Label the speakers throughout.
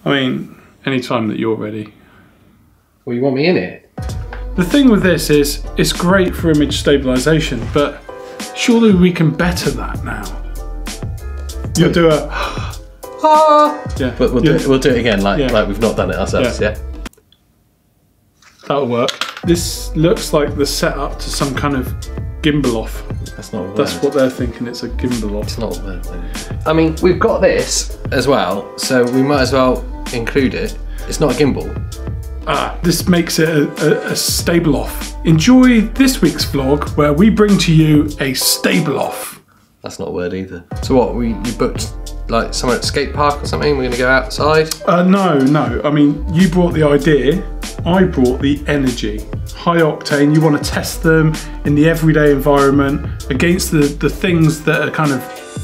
Speaker 1: I mean, anytime that you're ready.
Speaker 2: Well, you want me in it?
Speaker 1: The thing with this is, it's great for image stabilization, but surely we can better that now. You'll do a yeah,
Speaker 2: but we'll do it again, like we've not done it ourselves. Yeah.
Speaker 1: That'll work. This looks like the setup to some kind of gimbal off.
Speaker 2: That's not a word.
Speaker 1: That's what they're thinking. It's a gimbal off.
Speaker 2: It's not a word. I mean, we've got this as well, so we might as well include it. It's not a gimbal.
Speaker 1: This makes it a stable off. Enjoy this week's vlog where we bring to you a stable off.
Speaker 2: That's not a word either. So what, you booked like somewhere at skate park or something? We're gonna go outside?
Speaker 1: No. I mean, you brought the idea, I brought the energy. High octane, you want to test them in the everyday environment against the things that are kind of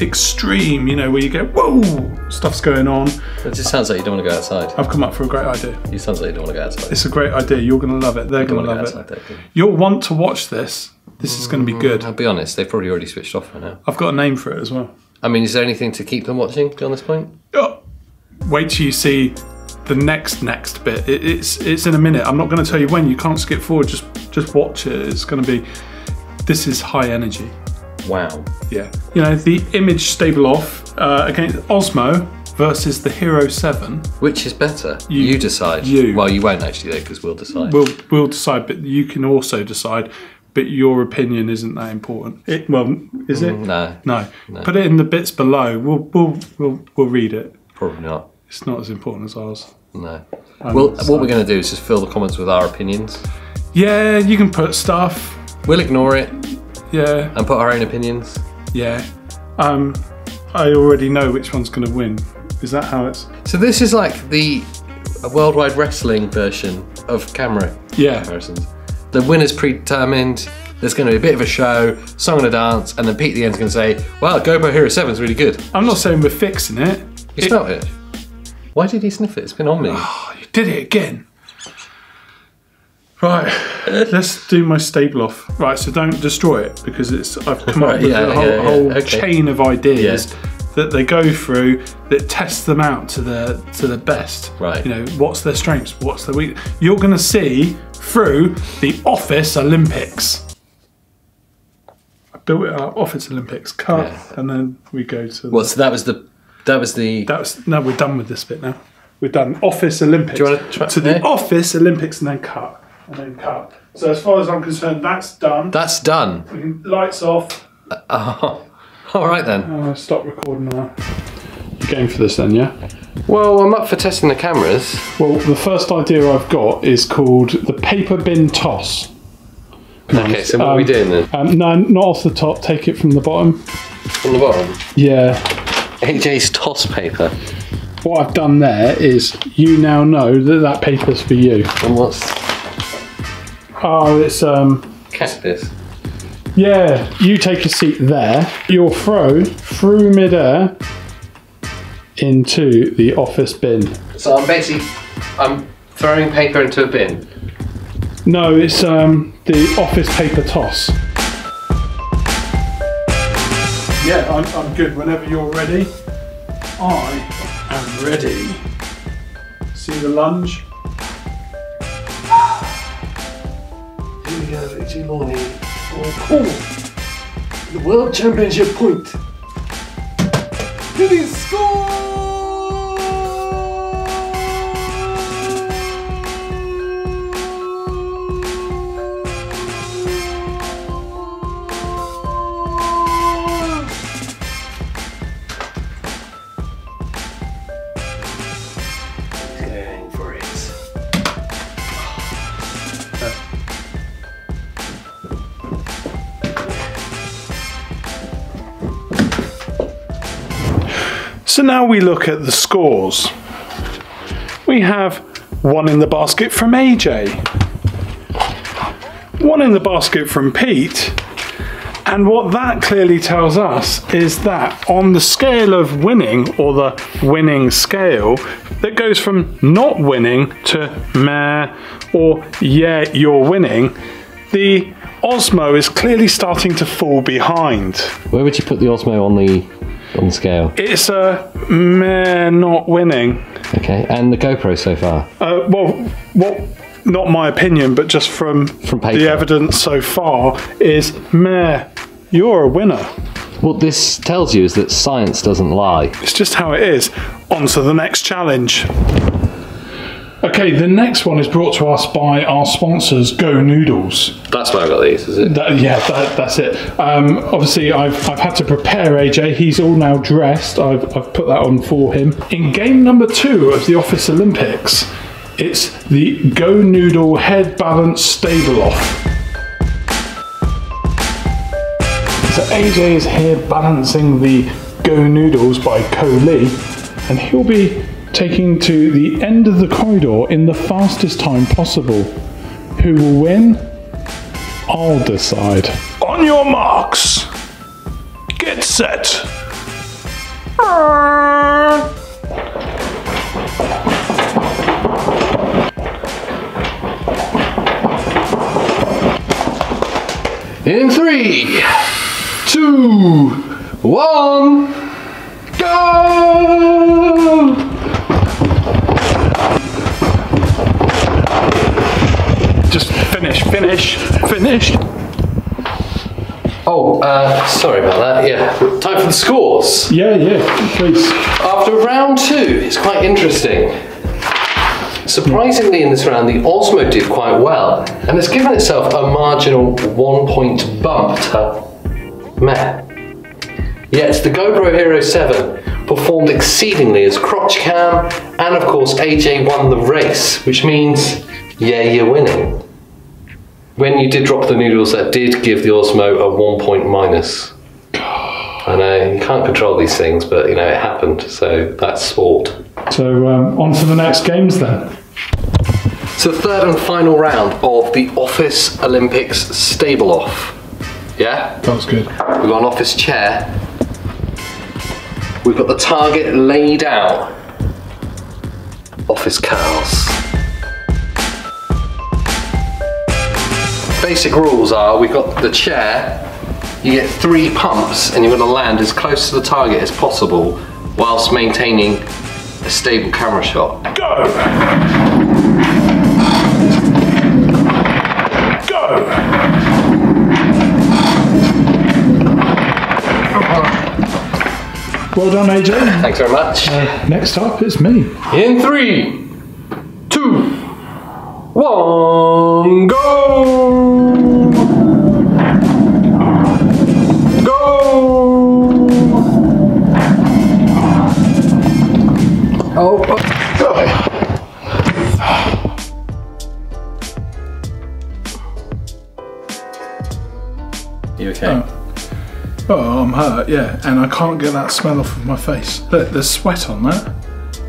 Speaker 1: extreme, you know, where you go, whoa, stuff's going on.
Speaker 2: It just sounds like you don't want to go outside.
Speaker 1: I've come up for a great idea.
Speaker 2: You sounds like you don't want to go outside.
Speaker 1: It's a great idea. You're going to love it. They're going to love it. You'll want to watch this. This is going to be good.
Speaker 2: I'll be honest, they've probably already switched off right now.
Speaker 1: I've got a name for it as well.
Speaker 2: I mean, is there anything to keep them watching beyond this point?
Speaker 1: Oh, wait till you see the next bit. It's in a minute. I'm not going to tell you when. You can't skip forward. Just watch it. It's going to be. This is high energy.
Speaker 2: Wow.
Speaker 1: Yeah. You know, the image stable off against Osmo versus the Hero 7.
Speaker 2: Which is better? You decide. Well, you won't actually though, because we'll decide.
Speaker 1: We'll decide, but you can also decide. But your opinion isn't that important. Is it?
Speaker 2: No.
Speaker 1: Put it in the bits below. We'll read it.
Speaker 2: Probably not.
Speaker 1: It's not as important as ours.
Speaker 2: No. Well, what we're going to do is just fill the comments with our opinions.
Speaker 1: Yeah, you can put stuff.
Speaker 2: We'll ignore it.
Speaker 1: Yeah.
Speaker 2: And put our own opinions.
Speaker 1: Yeah. I already know which one's going to win. Is that how it's?
Speaker 2: So this is like a worldwide wrestling version of camera comparisons. The winner's predetermined. There's going to be a bit of a show, song and a dance, and then Pete at the end's going to say, "Well, GoPro Hero 7 is really good."
Speaker 1: I'm not saying we're fixing it.
Speaker 2: You smelt it. Why did he sniff it? It's been on me.
Speaker 1: Oh, you did it again. Right, let's do my stable off. Right, so don't destroy it because I've come up with a whole chain of ideas that they go through that test them out to the best.
Speaker 2: Right.
Speaker 1: You know, what's their strengths, what's their weakness. You're going to see through the Office Olympics. I built it up, Office Olympics, cut, and then we go to.
Speaker 2: Well, so that was the.
Speaker 1: No, we're done with this bit now. We're done. Office Olympics.
Speaker 2: Do you want to try
Speaker 1: to the Office Olympics and then cut. So as far as I'm concerned, that's done.
Speaker 2: That's done.
Speaker 1: We can, lights off.
Speaker 2: Oh, all right then.
Speaker 1: I'll stop recording now. You game for this then, yeah?
Speaker 2: Well, I'm up for testing the cameras.
Speaker 1: Well, the first idea I've got is called the paper bin toss.
Speaker 2: Okay, so what are we doing then?
Speaker 1: No, not off the top. Take it from the bottom.
Speaker 2: From the bottom?
Speaker 1: Yeah.
Speaker 2: AJ's toss paper.
Speaker 1: What I've done there is you now know that paper's for you.
Speaker 2: And what's?
Speaker 1: Oh, it's
Speaker 2: cactus.
Speaker 1: Yeah, you take a seat there. You'll throw through midair into the office bin.
Speaker 2: So I'm throwing paper into a bin.
Speaker 1: No, it's the office paper toss. Yeah, I'm good. Whenever you're ready, I am ready. See the lunge?
Speaker 2: Here we go, AJ Morning. Oh, the World Championship point. Did he score?
Speaker 1: So now we look at the scores. We have 1 in the basket from AJ, 1 in the basket from Pete, and what that clearly tells us is that on the scale of winning, or the winning scale, that goes from not winning to meh, or yeah, you're winning, the Osmo is clearly starting to fall behind.
Speaker 2: Where would you put the Osmo on the on the scale?
Speaker 1: It's a meh, not winning.
Speaker 2: Okay, and the GoPro so far?
Speaker 1: Not my opinion, but just from
Speaker 2: paper.
Speaker 1: The evidence so far is meh, you're a winner.
Speaker 2: What this tells you is that science doesn't lie.
Speaker 1: It's just how it is. On to the next challenge. Okay, the next one is brought to us by our sponsors, Go Noodles.
Speaker 2: That's why I got these, is it?
Speaker 1: That's it. Obviously, I've had to prepare AJ. He's all now dressed. I've put that on for him. In game number 2 of the Office Olympics, it's the Go Noodle Head Balance Stable Off. So AJ is here balancing the Go Noodles by Co-Lee, and he'll be taking to the end of the corridor in the fastest time possible. Who will win? I'll decide. On your marks, get set.
Speaker 2: In 3, 2, 1, go!
Speaker 1: Just finish.
Speaker 2: Oh, sorry about that. Yeah, time for the scores.
Speaker 1: Yeah, please.
Speaker 2: After round 2, it's quite interesting. Surprisingly, in this round, the Osmo did quite well, and it's given itself a marginal 1-point bump to meh. Yet the GoPro Hero 7 performed exceedingly as crotch cam, and of course AJ won the race, which means, yeah, you're winning. When you did drop the noodles, that did give the Osmo a 1-point minus. I know, you can't control these things, but you know, it happened, so that's sport.
Speaker 1: So on to the next games then.
Speaker 2: So the third and final round of the Office Olympics Stable Off. Yeah?
Speaker 1: That was good.
Speaker 2: We've got an office chair. We've got the target laid out. Office cows. Basic rules are, we've got the chair, you get 3 pumps and you're going to land as close to the target as possible whilst maintaining a stable camera shot.
Speaker 1: Go! Go! Well done, AJ.
Speaker 2: Thanks very much.
Speaker 1: Next up, it's me.
Speaker 2: In 3, 2, 1, go! Go! Oh. You okay?
Speaker 1: Oh, I'm hurt, yeah, and I can't get that smell off of my face. Look, there's sweat on that.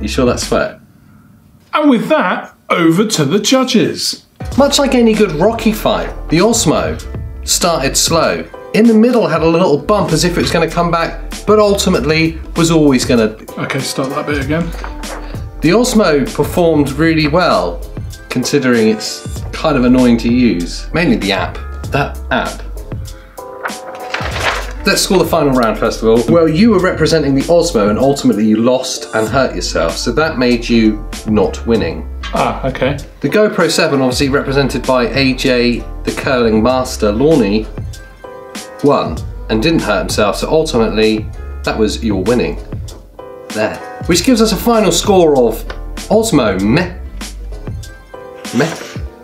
Speaker 2: You sure that's sweat?
Speaker 1: And with that, over to the judges.
Speaker 2: Much like any good Rocky fight, the Osmo started slow. In the middle had a little bump as if it was going to come back, but ultimately was always going to...
Speaker 1: Okay, start that bit again.
Speaker 2: The Osmo performed really well, considering it's kind of annoying to use. Mainly the app. That app. Let's score the final round first of all. Well, you were representing the Osmo and ultimately you lost and hurt yourself, so that made you not winning.
Speaker 1: Ah, okay.
Speaker 2: The GoPro 7, obviously represented by AJ, the curling master, Lorne, won and didn't hurt himself, so ultimately that was your winning. There. Which gives us a final score of Osmo, meh. Meh.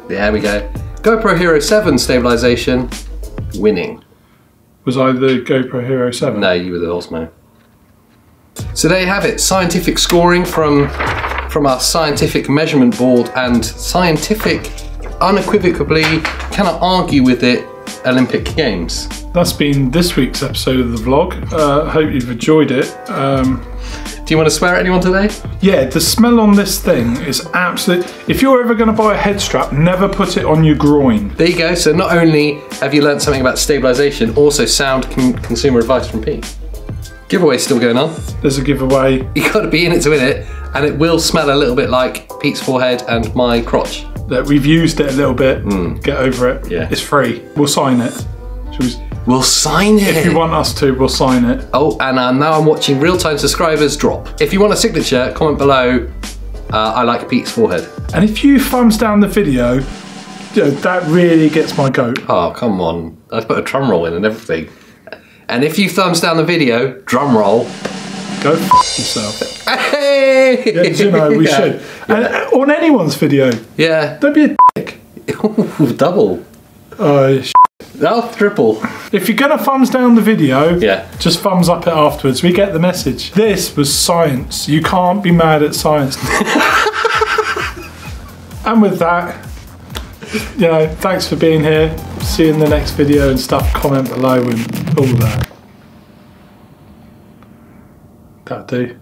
Speaker 2: There we go. GoPro Hero 7 Stabilization, winning.
Speaker 1: Was I the GoPro Hero 7?
Speaker 2: No, you were the Osmo. So there you have it, scientific scoring from our scientific measurement board and scientific, unequivocally, cannot argue with it, Olympic Games. That's been this week's episode of the vlog. Hope you've enjoyed it. Do you want to swear at anyone today? Yeah, the smell on this thing is absolute. If you're ever going to buy a head strap, never put it on your groin. There you go. So not only have you learned something about stabilization, also sound consumer advice from Pete. Giveaway's still going on. There's a giveaway. You got to be in it to win it, and it will smell a little bit like Pete's forehead and my crotch. That we've used it a little bit. Get over it. Yeah. It's free. We'll sign it. Should we? We'll sign it.
Speaker 1: If you want us to, we'll sign it.
Speaker 2: Oh, and now I'm watching real-time subscribers drop. If you want a signature, comment below. I like Pete's forehead.
Speaker 1: And if you thumbs down the video, that really gets my goat.
Speaker 2: Oh, come on. I've put a drum roll in and everything. And if you thumbs down the video, drum roll.
Speaker 1: Go f yourself.
Speaker 2: Hey!
Speaker 1: Yeah, we should. And on anyone's video.
Speaker 2: Yeah.
Speaker 1: Don't be a dick.
Speaker 2: Ooh, double.
Speaker 1: Oh,
Speaker 2: triple.
Speaker 1: If you're gonna thumbs down the video, just thumbs up it afterwards. We get the message. This was science. You can't be mad at science. And with that, thanks for being here. See you in the next video and stuff. Comment below and all that. That'll do.